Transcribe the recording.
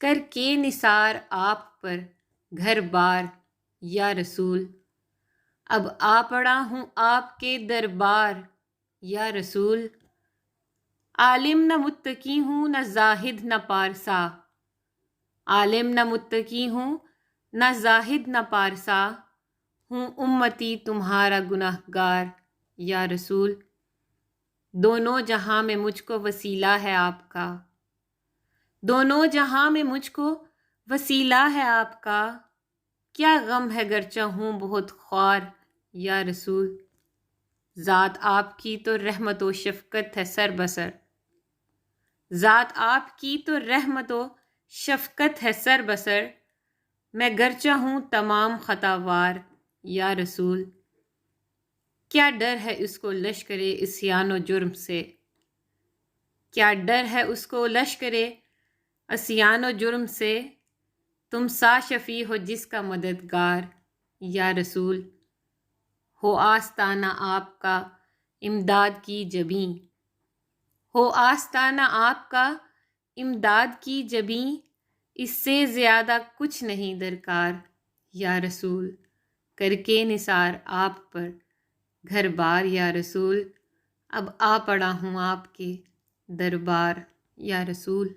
کر کے نثار آپ پر گھر بار یا رسول، اب آ پڑا ہوں آپ کے دربار یا رسول۔ عالم نہ متقی ہوں نہ زاہد نہ پارسا، عالم نہ متقی ہوں نہ زاہد نہ پارسا، ہوں امتی تمہارا گناہ گار یا رسول۔ دونوں جہاں میں مجھ کو وسیلہ ہے آپ کا، دونوں جہاں میں مجھ کو وسیلہ ہے آپ کا، کیا غم ہے گرچہ ہوں بہت خوار یا رسول۔ ذات آپ کی تو رحمت و شفقت ہے سر بسر، ذات آپ کی تو رحمت و شفقت ہے سر بسر، میں گرچہ ہوں تمام خطاوار یا رسول۔ کیا ڈر ہے اس کو لشکر عصیان و جرم سے، کیا ڈر ہے اس کو لشکر عصیان و جرم سے، تم سا شفیع ہو جس کا مددگار یا رسول۔ ہو آستانہ آپ کا امداد کی جبیں، ہو آستانہ آپ کا امداد کی جبیں، اس سے زیادہ کچھ نہیں درکار یا رسول۔ کر کے نثار آپ پر گھر بار یا رسول، اب آ پڑا ہوں آپ کے دربار یا رسول۔